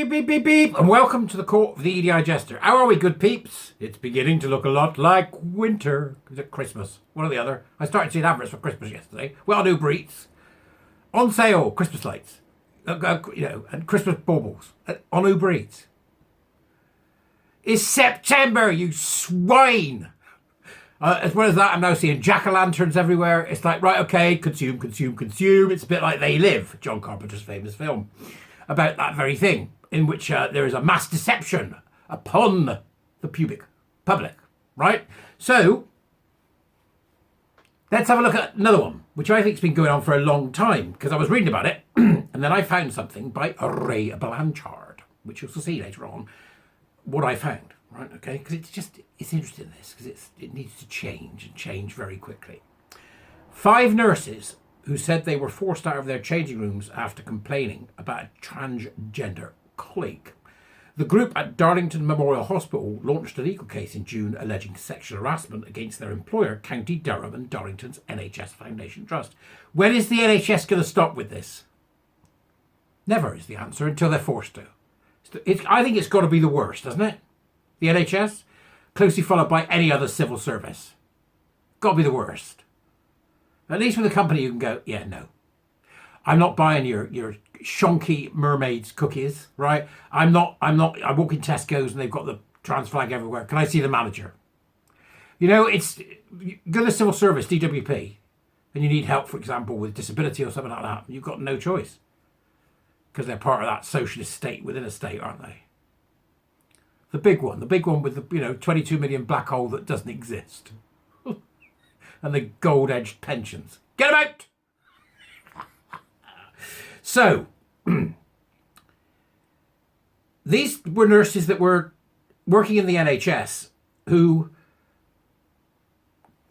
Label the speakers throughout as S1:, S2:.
S1: beep, beep, beep, beep, and welcome to the court of the Edijester. How are we, good peeps? It's beginning to look a lot like winter. Is it Christmas? One or the other. I started seeing adverts for Christmas yesterday. Well, new Breeds. On sale, Christmas lights. And Christmas baubles. On Uber Eats. It's September, you swine! As well as that, I'm now seeing jack-o'-lanterns everywhere. It's like, right, okay, consume, consume, consume. It's a bit like They Live, John Carpenter's famous film, about that very thing, in which there is a mass deception upon the public, right? So, let's have a look at another one, which I think has been going on for a long time, because I was reading about it, and then I found something by Ray Blanchard, which you'll see later on, what I found, right, okay? Because it's interesting, this, because it needs to change, and change very quickly. 5 nurses who said they were forced out of their changing rooms after complaining about a transgender colleague. The group at Darlington Memorial Hospital launched a legal case in June alleging sexual harassment against their employer, County Durham and Darlington's NHS Foundation Trust. When is the NHS going to stop with this? Never is the answer, until they're forced to. I think it's got to be the worst, doesn't it? The NHS, closely followed by any other civil service. Got to be the worst. At least with a company you can go, yeah, no. I'm not buying your shonky mermaids cookies, right? I walk in Tesco's and they've got the trans flag everywhere. Can I see the manager? You know, go to the civil service, DWP, and you need help, for example, with disability or something like that. You've got no choice. Because they're part of that socialist state within a state, aren't they? The big one with the 22 million black hole that doesn't exist. And the gold-edged pensions. Get them out! So, these were nurses that were working in the NHS who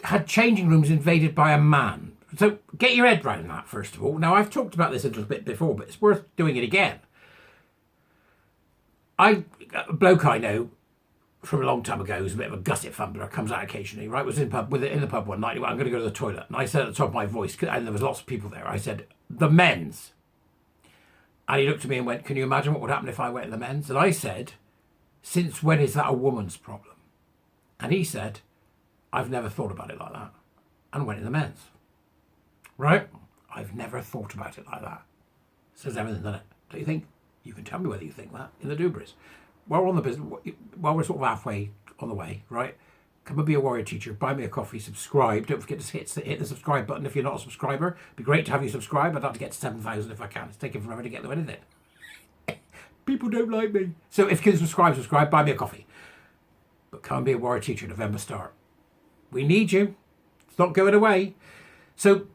S1: had changing rooms invaded by a man. So get your head around that, first of all. Now, I've talked about this a little bit before, but it's worth doing it again. A bloke I know from a long time ago, who's a bit of a Gusset fumbler, comes out occasionally, right? Was in the pub one night. He went, I'm going to go to the toilet. And I said at the top of my voice, and there was lots of people there, I said, the men's. And he looked at me and went, can you imagine what would happen if I went to the men's? And I said, since when is that a woman's problem? And he said, I've never thought about it like that. And went in the men's. Right? I've never thought about it like that. Says everything, doesn't it? Don't you think? You can tell me whether you think that in the Dubris. While we're on the business, while we're sort of halfway on the way, right? Come and be a warrior teacher. Buy me a coffee. Subscribe. Don't forget to hit the subscribe button if you're not a subscriber. It'd be great to have you subscribe. I'd like to get to 7,000 if I can. It's taking forever to get to anything. People don't like me. So if you can subscribe, buy me a coffee. But come and be a warrior teacher. November start. We need you. It's not going away. So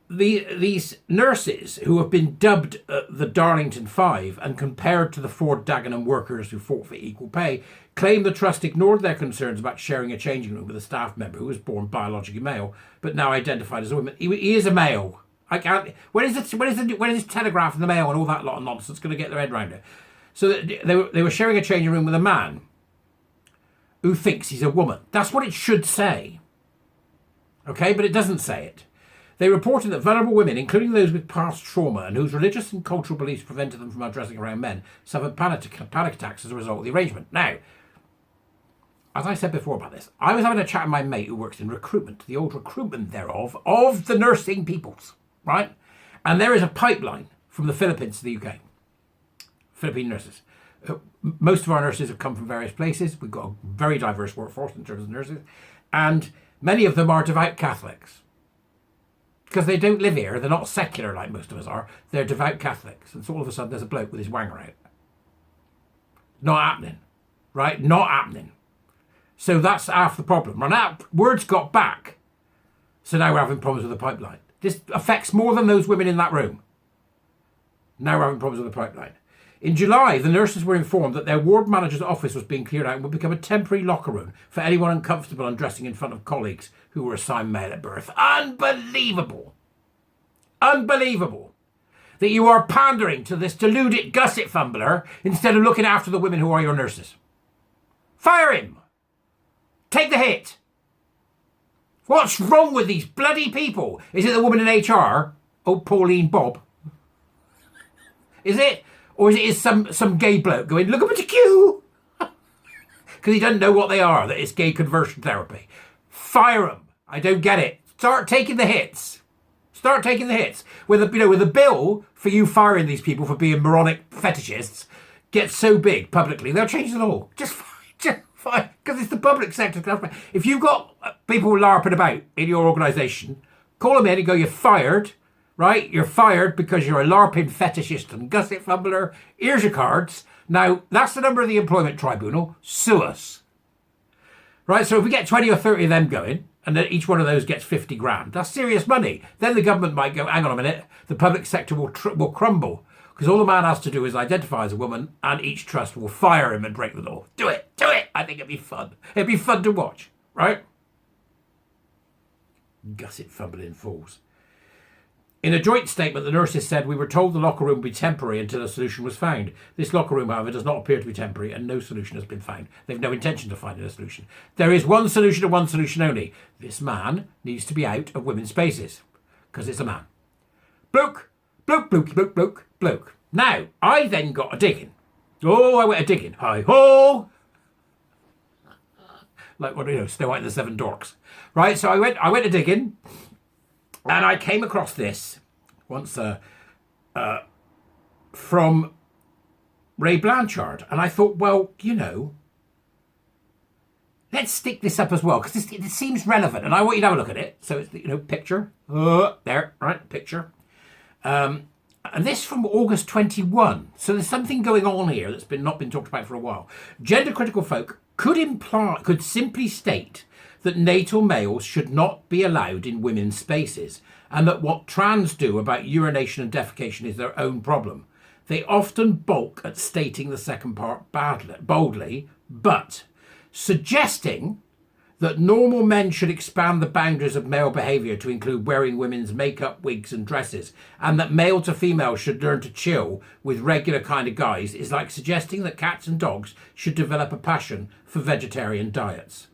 S1: these nurses who have been dubbed the Darlington Five and compared to the Ford Dagenham workers who fought for equal pay claim the trust ignored their concerns about sharing a changing room with a staff member who was born biologically male but now identified as a woman. He is a male. I can't. When is this Telegraph and the Mail and all that lot of nonsense going to get their head around it? So they were sharing a changing room with a man who thinks he's a woman. That's what it should say. Okay, but it doesn't say it. They reported that vulnerable women, including those with past trauma and whose religious and cultural beliefs prevented them from undressing around men, suffered panic attacks as a result of the arrangement. Now, as I said before about this, I was having a chat with my mate who works in recruitment, the old recruitment thereof, of the nursing peoples, right? And there is a pipeline from the Philippines to the UK. Philippine nurses. Most of our nurses have come from various places. We've got a very diverse workforce in terms of nurses. And many of them are devout Catholics. Because they don't live here, they're not secular like most of us are, they're devout Catholics. And so all of a sudden there's a bloke with his wanger out. Not happening, right? Not happening. So that's half the problem. Right now, word's got back. So now we're having problems with the pipeline. This affects more than those women in that room. Now we're having problems with the pipeline. In July, the nurses were informed that their ward manager's office was being cleared out and would become a temporary locker room for anyone uncomfortable undressing in front of colleagues who were assigned male at birth. Unbelievable. Unbelievable. That you are pandering to this deluded Gusset fumbler instead of looking after the women who are your nurses. Fire him. Take the hit. What's wrong with these bloody people? Is it the woman in HR? Oh, Pauline Bob. Is it? Or is it some gay bloke going, look up at a queue? Because he doesn't know what they are, that it's gay conversion therapy. Fire them. I don't get it. Start taking the hits. Start taking the hits. With a bill for you firing these people for being moronic fetishists gets so big publicly, they'll change the law. Just fine. Because it's the public sector. If you've got people LARPing about in your organisation, call them in and go, you're fired, right? You're fired because you're a LARPing fetishist and Gusset fumbler. Here's your cards. Now, that's the number of the employment tribunal. Sue us. Right, so if we get 20 or 30 of them going, and then each one of those gets 50 grand, that's serious money. Then the government might go, hang on a minute, the public sector will crumble. Because all the man has to do is identify as a woman, and each trust will fire him and break the law. Do it. I think it'd be fun. It'd be fun to watch, right? Gusset fumbling fools. In a joint statement, the nurses said, we were told the locker room would be temporary until a solution was found. This locker room, however, does not appear to be temporary and no solution has been found. They've no intention of finding a solution. There is one solution and one solution only. This man needs to be out of women's spaces because it's a man. Bloke. Now, I then got a digging. Oh, I went a digging. Hi-ho! Like, Snow White and the Seven Dorks. Right, so I went a digging. And I came across this once from Ray Blanchard. And I thought, well, let's stick this up as well. Because it seems relevant. And I want you to have a look at it. So it's, picture. There, right, picture. And this from August 21. So there's something going on here that's not been talked about for a while. Gender critical folk could simply state that natal males should not be allowed in women's spaces, and that what trans do about urination and defecation is their own problem. They often balk at stating the second part boldly, but suggesting that normal men should expand the boundaries of male behaviour to include wearing women's makeup, wigs and dresses, and that male to female should learn to chill with regular kind of guys is like suggesting that cats and dogs should develop a passion for vegetarian diets.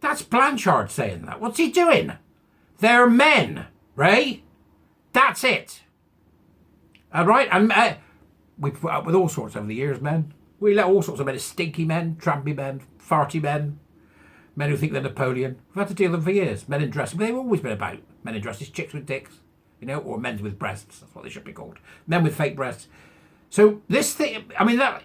S1: That's Blanchard saying that. What's he doing? They're men, Ray. That's it. All right? And we put up with all sorts over the years, men. We let all sorts of men, stinky men, trampy men, farty men, men who think they're Napoleon. We've had to deal with them for years. Men in dresses. They've always been about men in dresses, chicks with dicks, or men with breasts. That's what they should be called. Men with fake breasts. So this thing,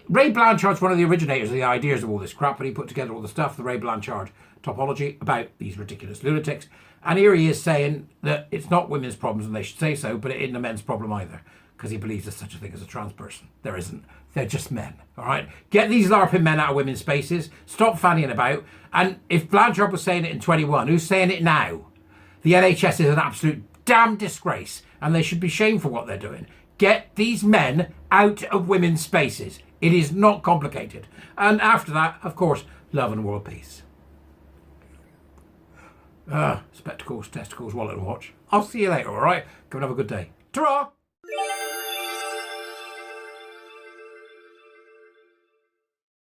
S1: Ray Blanchard's one of the originators of the ideas of all this crap, and he put together all the stuff, the Ray Blanchard topology, about these ridiculous lunatics. And here he is saying that it's not women's problems and they should say so, but it isn't a men's problem either, because he believes there's such a thing as a trans person. There isn't. They're just men, all right? Get these LARPing men out of women's spaces. Stop fannying about. And if Blanchard was saying it in 21, who's saying it now? The NHS is an absolute damn disgrace, and they should be shamed for what they're doing. Get these men out of women's spaces. It is not complicated. And after that, of course, love and world peace. Spectacles, testicles, wallet and watch. I'll see you later, all right? Go and have a good day. Ta-ra!